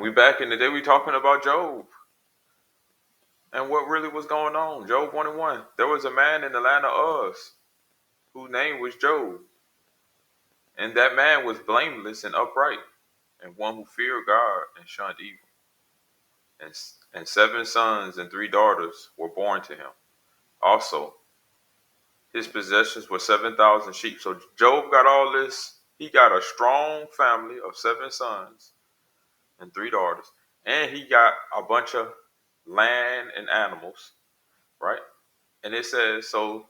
We back in the day, we talking about Job and what really was going on. Job 1 and 1. There was a man in the land of Uz whose name was Job, and that man was blameless and upright, and one who feared God and shunned evil. And 7 sons and 3 daughters were born to him. Also, his possessions were 7,000 sheep. So Job got all this. He got a strong family of 7 sons and 3 daughters, and he got a bunch of land and animals, right? And it says so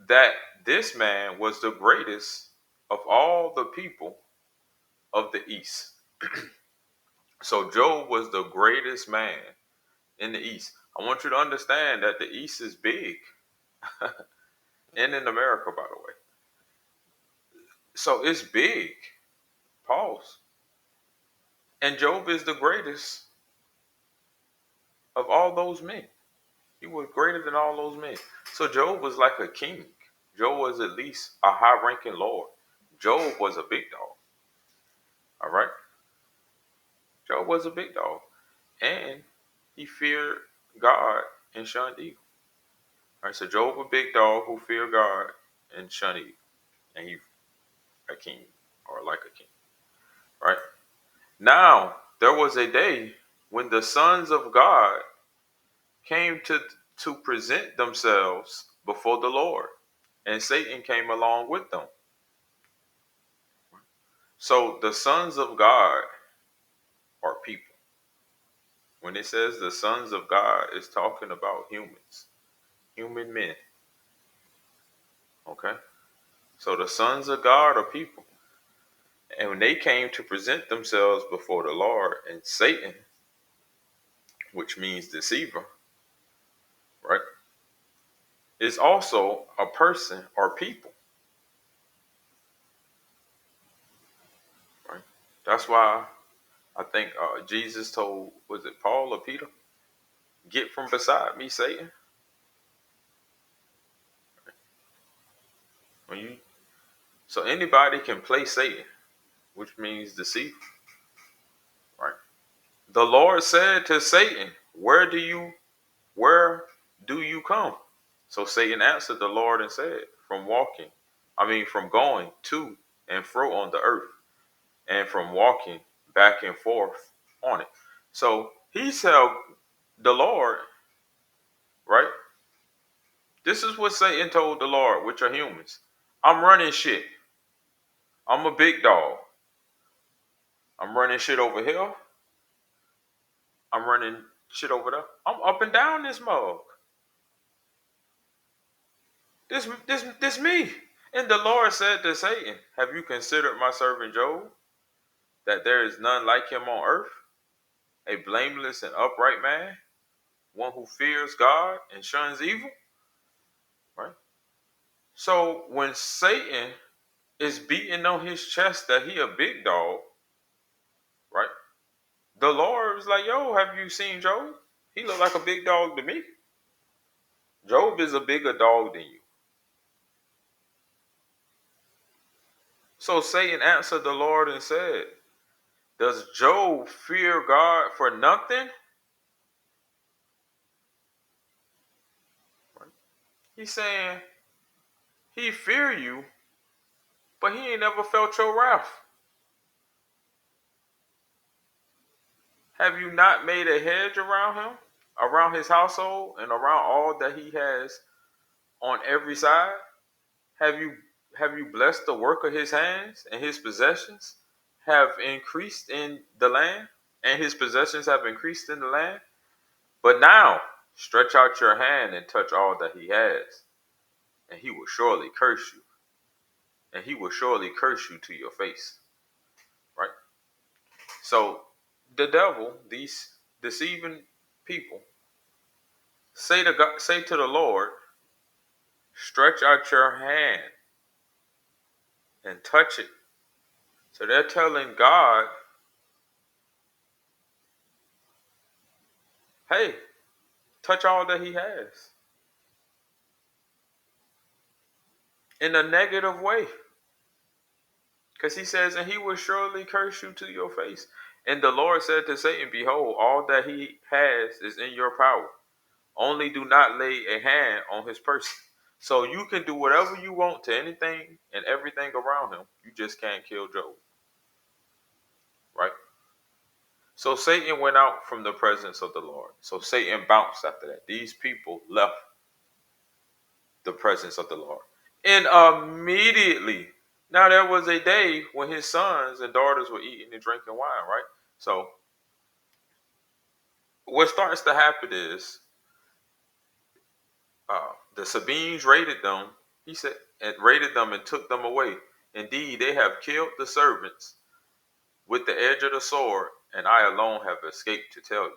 that this man was the greatest of all the people of the East. So Job was the greatest man in the East. I want you to understand that the East is big, and in America, by the way. So it's big. Pause. And Job is the greatest of all those men. He was greater than all those men. So Job was like a king. Job was at least a high-ranking lord. Job was a big dog. All right. Job was a big dog, and he feared God and shunned evil. All right. So Job, a big dog who feared God and shunned evil, and he a king or like a king. Right. Now there was a day when the sons of God came to present themselves before the Lord, and Satan came along with them. So the sons of God are people. When it says the sons of God, it's talking about humans, human men. Okay? So the sons of God are people. And when they came to present themselves before the Lord, and Satan, which means deceiver, right, is also a person or people. Right? That's why I think Jesus told, was it Paul or Peter? Get from beside me, Satan. When you So anybody can play Satan, which means deceiver. Right? The Lord said to Satan, where do you come? So Satan answered the Lord and said, from going to and fro on the earth, and from walking back and forth on it. So he told the Lord, right? This is what Satan told the Lord, which are humans. I'm running shit. I'm a big dog. I'm running shit over here. I'm running shit over there. I'm up and down this mug. This me. And the Lord said to Satan, have you considered my servant Job, that there is none like him on earth, a blameless and upright man, one who fears God and shuns evil? Right? So when Satan is beating on his chest that he a big dog, right? The Lord is like, yo, have you seen Job? He look like a big dog to me. Job is a bigger dog than you. So Satan answered the Lord and said, does Job fear God for nothing? He's saying he fear you, but he ain't never felt your wrath. Have you not made a hedge around him, around his household, and around all that he has on every side? Have you blessed the work of his hands, and his possessions have increased in the land, and his possessions have increased in the land? But now stretch out your hand and touch all that he has, and he will surely curse you. And he will surely curse you to your face. Right? So the devil, these deceiving people, say to the Lord, stretch out your hand and touch it. So they're telling God, hey, touch all that he has. In a negative way. Because he says, and he will surely curse you to your face. And the Lord said to Satan, behold, all that he has is in your power. Only do not lay a hand on his person. So you can do whatever you want to anything and everything around him. You just can't kill Job. Right? So Satan went out from the presence of the Lord. So Satan bounced after that. These people left the presence of the Lord. And immediately, now there was a day when his sons and daughters were eating and drinking wine, right? So what starts to happen is the Sabines raided them. He said, and raided them and took them away. Indeed, they have killed the servants with the edge of the sword, and I alone have escaped to tell you.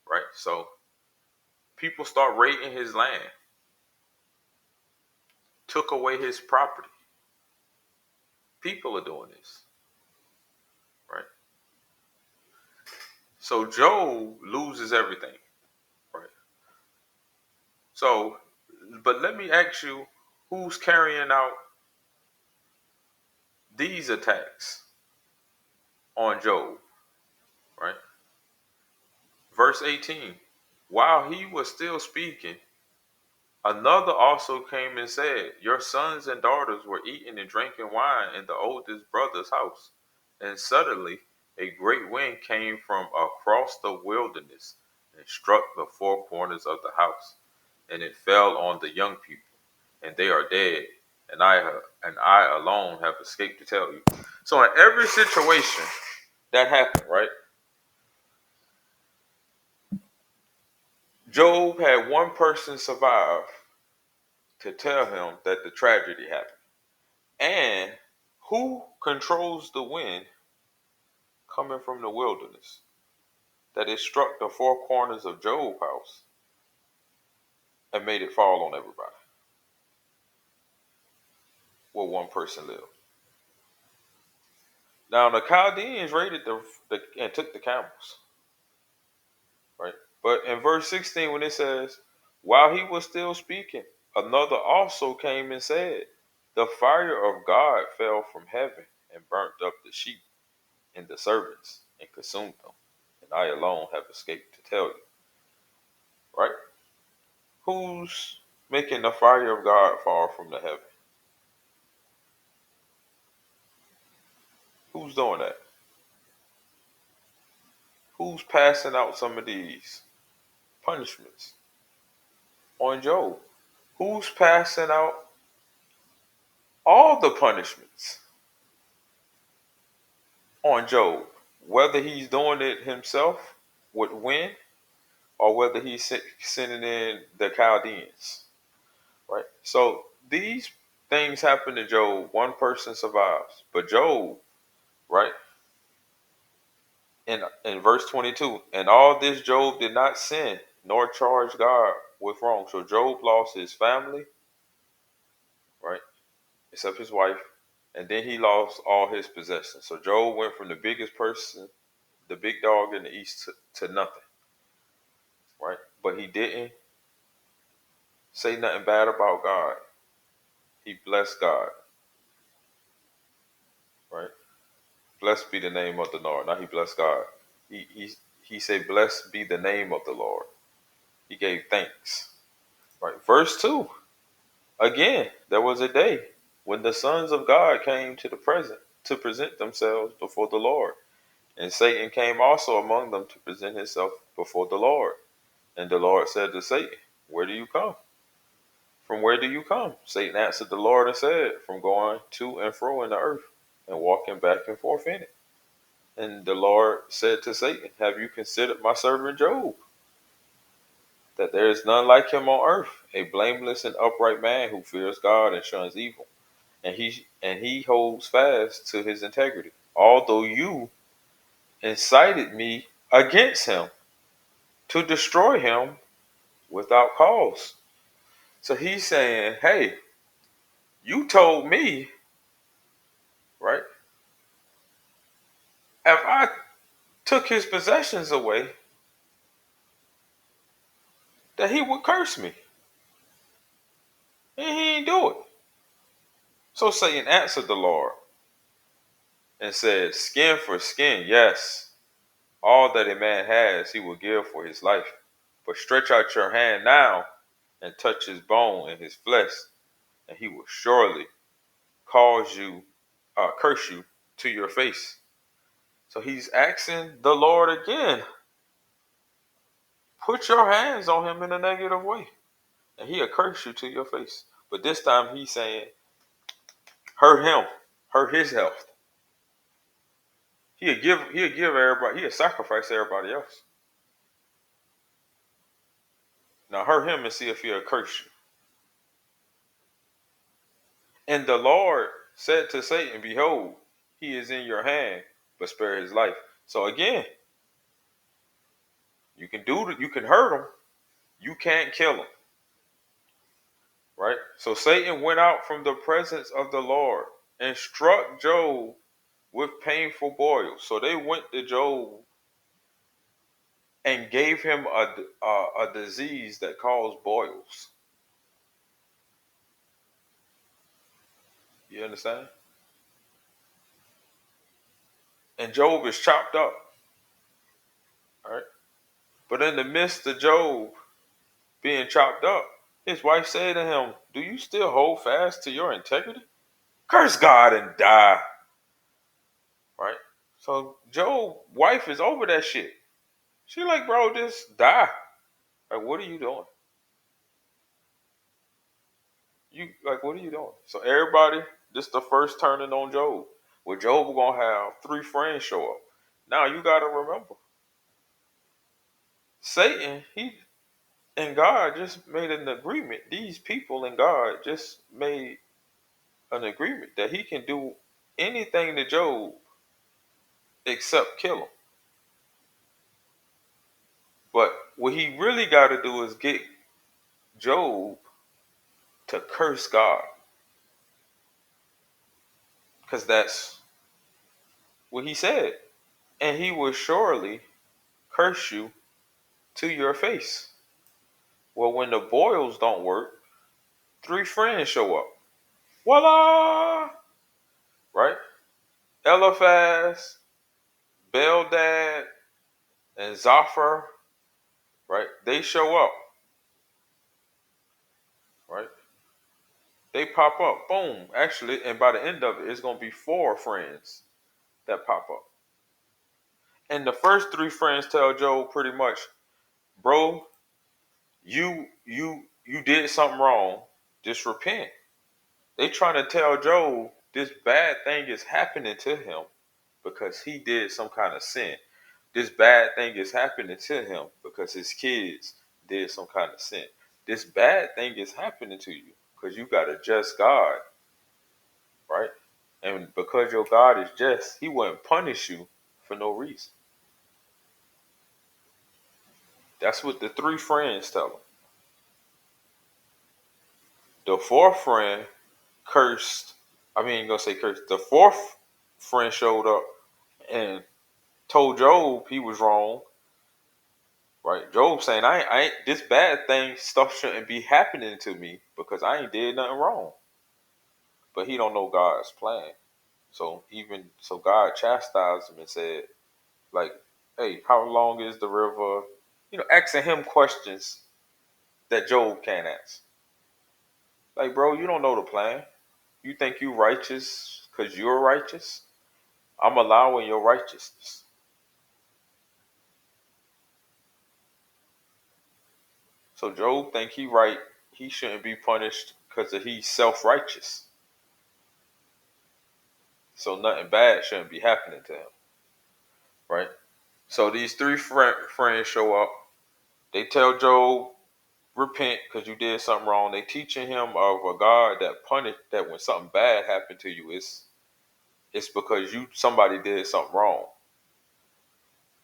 Right? So people start raiding his land, took away his property. People are doing this. Right? So Job loses everything. Right? So, but let me ask you, who's carrying out these attacks on Job? Right? Verse 18. While he was still speaking, another also came and said, your sons and daughters were eating and drinking wine in the oldest brother's house. And suddenly a great wind came from across the wilderness and struck the four corners of the house, and it fell on the young people, and they are dead, and I alone have escaped to tell you. So in every situation that happened, right? Job had one person survive to tell him that the tragedy happened. And who controls the wind coming from the wilderness? That it struck the four corners of Job's house and made it fall on everybody where one person lived. Now the Chaldeans raided and took the camels, right? But in verse 16, when it says, while he was still speaking, another also came and said, the fire of God fell from heaven and burnt up the sheep and the servants and consumed them. And I alone have escaped to tell you. Right? Who's making the fire of God fall from the heaven? Who's doing that? Who's passing out some of these punishments on Job? Who's passing out all the punishments on Job? Whether he's doing it himself with wind or whether he's sending in the Chaldeans. Right? So these things happen to Job. One person survives. But Job, right? In verse 22, and all this Job did not sin, nor charge God with wrong. So Job lost his family, right? Except his wife. And then he lost all his possessions. So Job went from the biggest person, the big dog in the east, to nothing, right? But he didn't say nothing bad about God. He blessed God, right? Blessed be the name of the Lord. Now he blessed God. He said, blessed be the name of the Lord. He gave thanks. Right. Verse 2. Again, there was a day when the sons of God came to present themselves before the Lord. And Satan came also among them to present himself before the Lord. And the Lord said to Satan, where do you come? From where do you come? Satan answered the Lord and said, from going to and fro in the earth and walking back and forth in it. And the Lord said to Satan, have you considered my servant Job? That there is none like him on earth, a blameless and upright man who fears God and shuns evil. And he holds fast to his integrity. Although you incited me against him to destroy him without cause. So he's saying, hey, you told me, right? If I took his possessions away, that he would curse me. And he didn't do it. So Satan answered the Lord and said, skin for skin, yes. All that a man has, he will give for his life. But stretch out your hand now and touch his bone and his flesh, and he will surely curse you to your face. So he's asking the Lord again, put your hands on him in a negative way, and he'll curse you to your face. But this time he's saying, hurt him, hurt his health. He'll give everybody, he'll sacrifice everybody else. Now hurt him and see if he'll curse you. And the Lord said to Satan, behold, he is in your hand, but spare his life. So again, you can hurt him, you can't kill him. Right? So Satan went out from the presence of the Lord and struck Job with painful boils. So they went to Job and gave him a disease that caused boils. You understand? And Job is chopped up. All right? But in the midst of Job being chopped up, his wife said to him, do you still hold fast to your integrity? Curse God and die. Right? So Job's wife is over that shit. She like, bro, just die. Like, what are you doing? What are you doing? So everybody, this the first turning on Job. Where Job gonna have 3 friends show up. Now you gotta remember, Satan, he and God just made an agreement. These people and God just made an agreement that he can do anything to Job except kill him. But what he really got to do is get Job to curse God, because that's what he said. And he will surely curse you to your face. Well, when the boils don't work, 3 friends show up. Voila! Right? Eliphaz, Bildad, and Zophar, right? They show up, right? They pop up. Boom. Actually, and by the end of it, it's going to be 4 friends that pop up. And the first 3 friends tell Job pretty much, bro, you did something wrong. Just repent. They trying to tell Job this bad thing is happening to him because he did some kind of sin. This bad thing is happening to him because his kids did some kind of sin. This bad thing is happening to you because you got a just God, right? And because your God is just, he wouldn't punish you for no reason. That's what the 3 friends tell him. The 4th friend cursed. I mean, gonna say cursed. The 4th friend showed up and told Job he was wrong. Right? Job saying, I ain't this bad thing, stuff shouldn't be happening to me because I ain't did nothing wrong. But he don't know God's plan. So God chastised him and said, like, hey, how long is the river? Asking him questions that Job can't ask. Like, bro, you don't know the plan. You think you righteous because you're righteous? I'm allowing your righteousness. So Job think he right. He shouldn't be punished because he's self-righteous. So nothing bad shouldn't be happening to him. Right? So these 3 friends show up. They tell Job, repent because you did something wrong. They teaching him of a God that when something bad happened to you, it's because somebody did something wrong.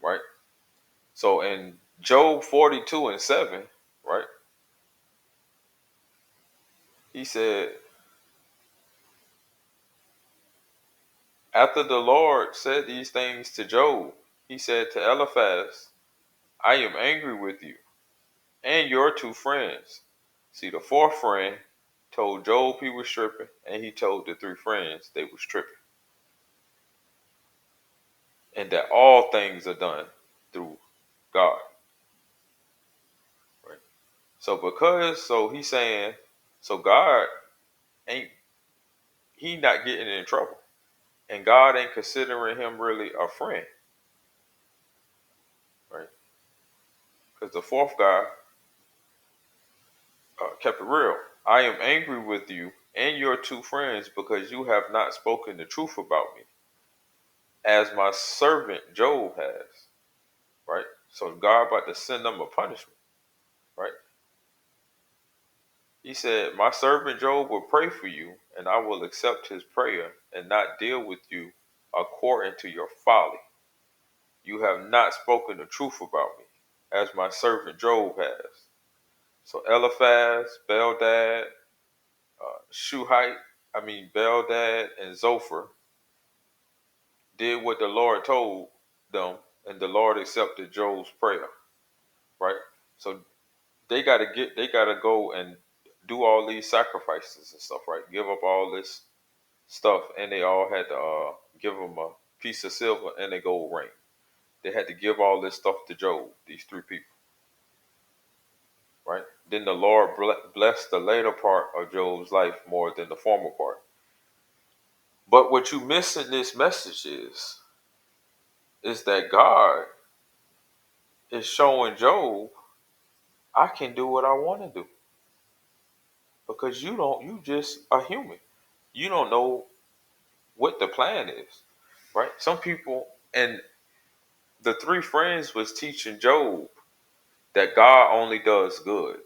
Right? So in Job 42:7, right? He said, after the Lord said these things to Job, he said to Eliphaz, I am angry with you and your 2 friends. See, the 4th friend told Job he was tripping, and he told the 3 friends they was tripping. And that all things are done God. Right. So he's saying, so God ain't he not getting in trouble. And God ain't considering him really a friend. Right. Because the fourth guy kept it real. I am angry with you and your two friends because you have not spoken the truth about me, as my servant Job has. Right? So God about to send them a punishment. Right? He said, my servant Job will pray for you, and I will accept his prayer and not deal with you according to your folly. You have not spoken the truth about me, as my servant Job has. So Eliphaz, Bildad, Shuhite, Bildad and Zophar did what the Lord told them, and the Lord accepted Job's prayer. Right? So they gotta go and do all these sacrifices and stuff, right? Give up all this stuff, and they all had to give them a piece of silver and a gold ring. They had to give all this stuff to Job, these three people, right? Then the Lord blessed the later part of Job's life more than the former part. But what you miss in this message is that God is showing Job, I can do what I want to do, because you just a human. You don't know what the plan is, right? Some people, and the three friends was teaching Job that God only does good.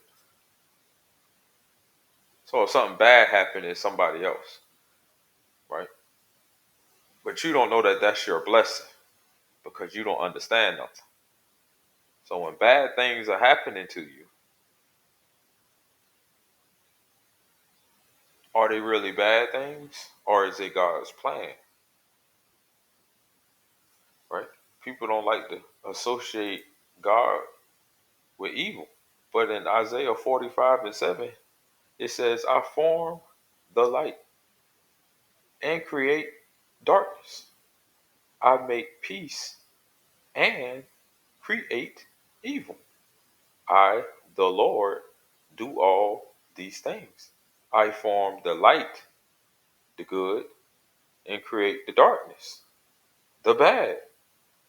So if something bad happened, it's somebody else, right? But you don't know that that's your blessing because you don't understand nothing. So when bad things are happening to you, are they really bad things, or is it God's plan, right? People don't like to associate God with evil. But in Isaiah 45:7, it says, I form the light and create darkness. I make peace and create evil. I, the Lord, do all these things. I form the light, the good, and create the darkness, the bad.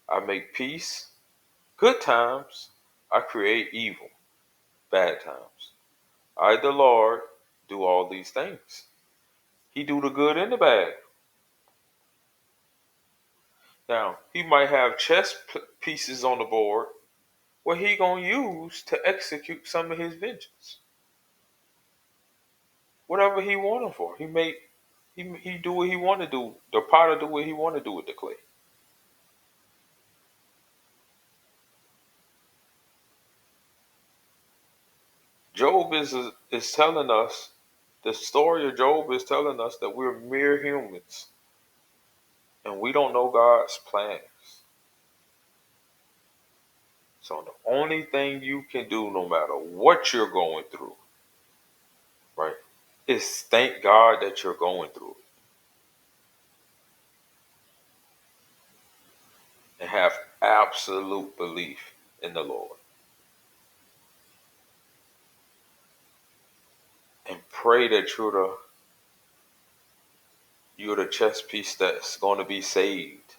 I make peace, good times. I create evil, bad times. I, the Lord, do all these things. He do the good and the bad. Now, he might have chess pieces on the board where he gonna use to execute some of his vengeance. Whatever he want him for, he do what he want to do. The potter do what he want to do with the clay. Job is telling us, the story of Job is telling us that we're mere humans and we don't know God's plans. So the only thing you can do, no matter what you're going through, right, is thank God that you're going through it and have absolute belief in the Lord. And pray that you're the chess piece that's going to be saved